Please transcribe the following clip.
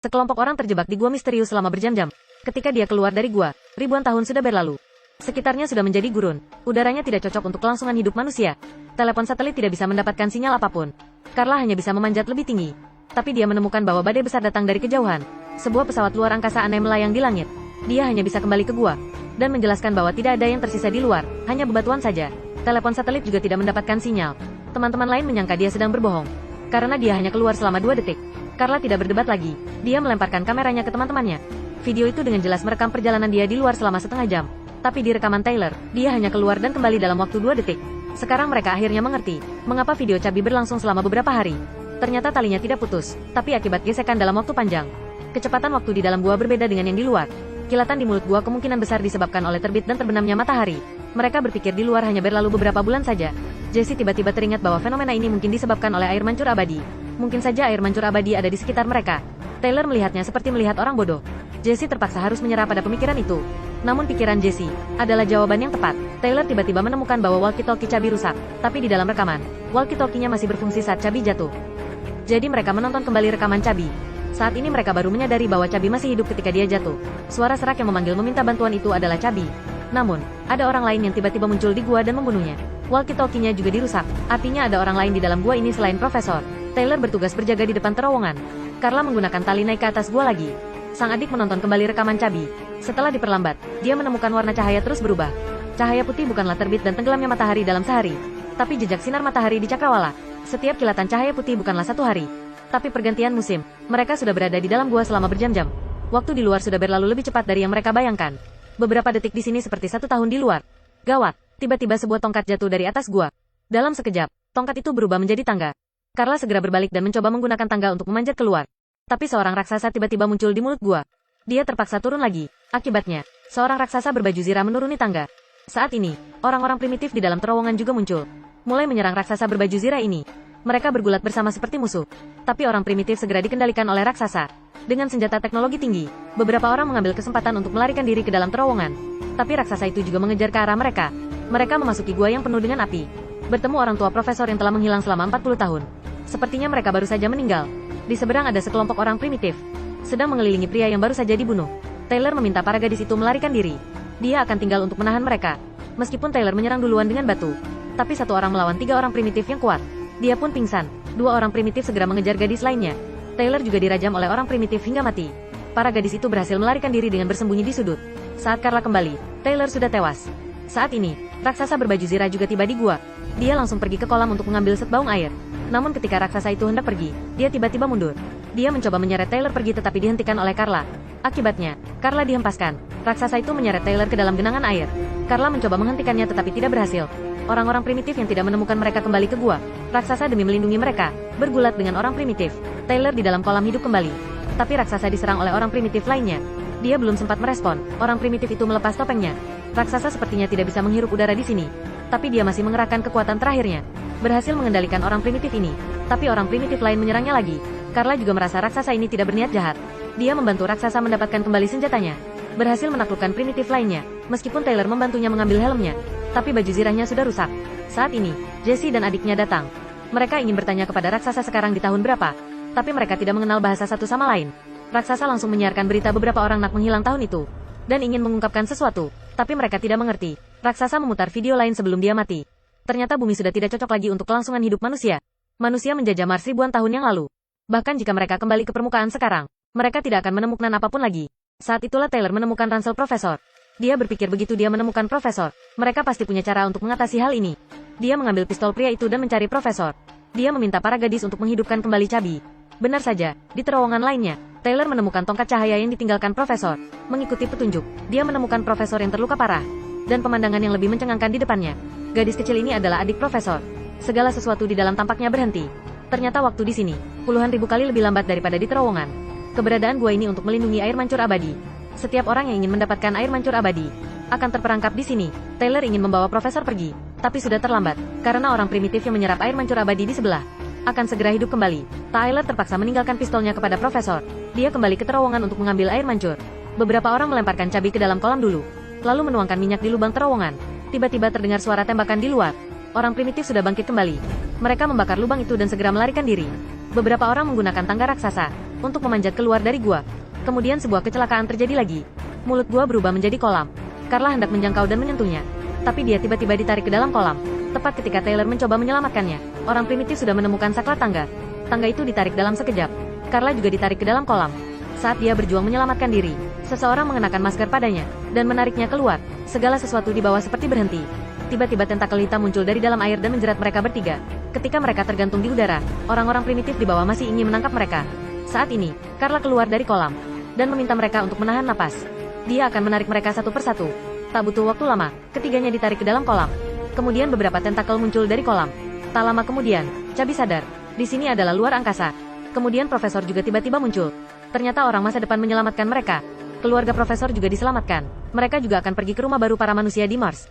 Sekelompok orang terjebak di gua misterius selama berjam-jam. Ketika dia keluar dari gua, ribuan tahun sudah berlalu. Sekitarnya sudah menjadi gurun. Udaranya tidak cocok untuk kelangsungan hidup manusia. Telepon satelit tidak bisa mendapatkan sinyal apapun. Carla hanya bisa memanjat lebih tinggi. Tapi dia menemukan bahwa badai besar datang dari kejauhan. Sebuah pesawat luar angkasa aneh melayang di langit. Dia hanya bisa kembali ke gua dan menjelaskan bahwa tidak ada yang tersisa di luar, hanya bebatuan saja. Telepon satelit juga tidak mendapatkan sinyal. Teman-teman lain menyangka dia sedang berbohong. Karena dia hanya keluar selama 2 detik. Carla tidak berdebat lagi. Dia melemparkan kameranya ke teman-temannya. Video itu dengan jelas merekam perjalanan dia di luar selama setengah jam. Tapi di rekaman Tyler, dia hanya keluar dan kembali dalam waktu 2 detik. Sekarang mereka akhirnya mengerti mengapa video Cabi berlangsung selama beberapa hari. Ternyata talinya tidak putus, tapi akibat gesekan dalam waktu panjang. Kecepatan waktu di dalam gua berbeda dengan yang di luar. Kilatan di mulut gua kemungkinan besar disebabkan oleh terbit dan terbenamnya matahari. Mereka berpikir di luar hanya berlalu beberapa bulan saja. Jesse tiba-tiba teringat bahwa fenomena ini mungkin disebabkan oleh air mancur abadi. Mungkin saja air mancur abadi ada di sekitar mereka. Taylor melihatnya seperti melihat orang bodoh. Jesse terpaksa harus menyerah pada pemikiran itu. Namun pikiran Jesse adalah jawaban yang tepat. Taylor tiba-tiba menemukan bahwa walkie-talkie Cabi rusak. Tapi di dalam rekaman, walkie-talkie-nya masih berfungsi saat Cabi jatuh. Jadi mereka menonton kembali rekaman Cabi. Saat ini mereka baru menyadari bahwa Cabi masih hidup ketika dia jatuh. Suara serak yang memanggil meminta bantuan itu adalah Cabi. Namun, ada orang lain yang tiba-tiba muncul di gua dan membunuhnya. Walkie-talkie-nya juga dirusak. Artinya ada orang lain di dalam gua ini selain Profesor. Taylor bertugas berjaga di depan terowongan. Carla menggunakan tali naik ke atas gua lagi. Sang adik menonton kembali rekaman Cabi. Setelah diperlambat, dia menemukan warna cahaya terus berubah. Cahaya putih bukanlah terbit dan tenggelamnya matahari dalam sehari, tapi jejak sinar matahari di cakrawala. Setiap kilatan cahaya putih bukanlah satu hari, tapi pergantian musim. Mereka sudah berada di dalam gua selama berjam-jam. Waktu di luar sudah berlalu lebih cepat dari yang mereka bayangkan. Beberapa detik di sini seperti 1 tahun di luar. Gawat, tiba-tiba sebuah tongkat jatuh dari atas gua. Dalam sekejap, tongkat itu berubah menjadi tangga. Carla segera berbalik dan mencoba menggunakan tangga untuk memanjat keluar. Tapi seorang raksasa tiba-tiba muncul di mulut gua. Dia terpaksa turun lagi. Akibatnya, seorang raksasa berbaju zirah menuruni tangga. Saat ini, orang-orang primitif di dalam terowongan juga muncul. Mulai menyerang raksasa berbaju zirah ini. Mereka bergulat bersama seperti musuh. Tapi orang primitif segera dikendalikan oleh raksasa. Dengan senjata teknologi tinggi, beberapa orang mengambil kesempatan untuk melarikan diri ke dalam terowongan. Tapi raksasa itu juga mengejar ke arah mereka. Mereka memasuki gua yang penuh dengan api. Bertemu orang tua profesor yang telah menghilang selama 40 tahun. Sepertinya mereka baru saja meninggal. Di seberang ada sekelompok orang primitif, sedang mengelilingi pria yang baru saja dibunuh. Taylor meminta para gadis itu melarikan diri. Dia akan tinggal untuk menahan mereka. Meskipun Taylor menyerang duluan dengan batu, tapi satu orang melawan 3 orang primitif yang kuat. Dia pun pingsan. 2 orang primitif segera mengejar gadis lainnya. Taylor juga dirajam oleh orang primitif hingga mati. Para gadis itu berhasil melarikan diri dengan bersembunyi di sudut. Saat Carla kembali, Taylor sudah tewas. Saat ini, raksasa berbaju zirah juga tiba di gua. Dia langsung pergi ke kolam untuk mengambil sebaung air. Namun ketika raksasa itu hendak pergi, dia tiba-tiba mundur. Dia mencoba menyeret Taylor pergi tetapi dihentikan oleh Carla. Akibatnya, Carla dihempaskan. Raksasa itu menyeret Taylor ke dalam genangan air. Carla mencoba menghentikannya tetapi tidak berhasil. Orang-orang primitif yang tidak menemukan mereka kembali ke gua. Raksasa demi melindungi mereka, bergulat dengan orang primitif. Taylor di dalam kolam hidup kembali. Tapi raksasa diserang oleh orang primitif lainnya. Dia belum sempat merespon. Orang primitif itu melepas topengnya. Raksasa sepertinya tidak bisa menghirup udara di sini. Tapi dia masih mengerahkan kekuatan terakhirnya. Berhasil mengendalikan orang primitif ini. Tapi orang primitif lain menyerangnya lagi. Carla juga merasa raksasa ini tidak berniat jahat. Dia membantu raksasa mendapatkan kembali senjatanya. Berhasil menaklukkan primitif lainnya. Meskipun Taylor membantunya mengambil helmnya. Tapi baju zirahnya sudah rusak. Saat ini, Jesse dan adiknya datang. Mereka ingin bertanya kepada raksasa sekarang di tahun berapa. Tapi mereka tidak mengenal bahasa satu sama lain. Raksasa langsung menyiarkan berita beberapa orang nak menghilang tahun itu. Dan ingin mengungkapkan sesuatu. Tapi mereka tidak mengerti. Raksasa memutar video lain sebelum dia mati. Ternyata bumi sudah tidak cocok lagi untuk kelangsungan hidup manusia. Manusia menjajah Mars ribuan tahun yang lalu. Bahkan jika mereka kembali ke permukaan sekarang, mereka tidak akan menemukan apapun lagi. Saat itulah Taylor menemukan ransel Profesor. Dia berpikir begitu dia menemukan Profesor, mereka pasti punya cara untuk mengatasi hal ini. Dia mengambil pistol pria itu dan mencari Profesor. Dia meminta para gadis untuk menghidupkan kembali Cabi. Benar saja, di terowongan lainnya, Taylor menemukan tongkat cahaya yang ditinggalkan Profesor. Mengikuti petunjuk, dia menemukan Profesor yang terluka parah. Dan pemandangan yang lebih mencengangkan di depannya. Gadis kecil ini adalah adik Profesor. Segala sesuatu di dalam tampaknya berhenti. Ternyata waktu di sini, puluhan ribu kali lebih lambat daripada di terowongan. Keberadaan gua ini untuk melindungi air mancur abadi. Setiap orang yang ingin mendapatkan air mancur abadi akan terperangkap di sini. Taylor ingin membawa Profesor pergi, tapi sudah terlambat, karena orang primitif yang menyerap air mancur abadi di sebelah akan segera hidup kembali. Tyler terpaksa meninggalkan pistolnya kepada Profesor. Dia kembali ke terowongan untuk mengambil air mancur. Beberapa orang melemparkan Cabi ke dalam kolam dulu, lalu menuangkan minyak di lubang terowongan. Tiba-tiba terdengar suara tembakan di luar. Orang primitif sudah bangkit kembali. Mereka membakar lubang itu dan segera melarikan diri. Beberapa orang menggunakan tangga raksasa. untuk memanjat keluar dari gua. Kemudian sebuah kecelakaan terjadi lagi. Mulut gua berubah menjadi kolam. Carla hendak menjangkau dan menyentuhnya. Tapi dia tiba-tiba ditarik ke dalam kolam. Tepat ketika Taylor mencoba menyelamatkannya, orang primitif sudah menemukan saklar tangga. Tangga itu ditarik dalam sekejap. Carla juga ditarik ke dalam kolam. Saat dia berjuang menyelamatkan diri, seseorang mengenakan masker padanya, dan menariknya keluar. Segala sesuatu di bawah seperti berhenti. Tiba-tiba tentakel hitam muncul dari dalam air dan menjerat mereka bertiga. Ketika mereka tergantung di udara, orang-orang primitif di bawah masih ingin menangkap mereka. Saat ini, Carla keluar dari kolam, dan meminta mereka untuk menahan napas. Dia akan menarik mereka satu persatu. Tak butuh waktu lama, ketiganya ditarik ke dalam kolam. Kemudian beberapa tentakel muncul dari kolam. Tak lama kemudian, Chubby sadar. Di sini adalah luar angkasa. Kemudian profesor juga tiba-tiba muncul. Ternyata orang masa depan menyelamatkan mereka. Keluarga profesor juga diselamatkan. Mereka juga akan pergi ke rumah baru para manusia di Mars.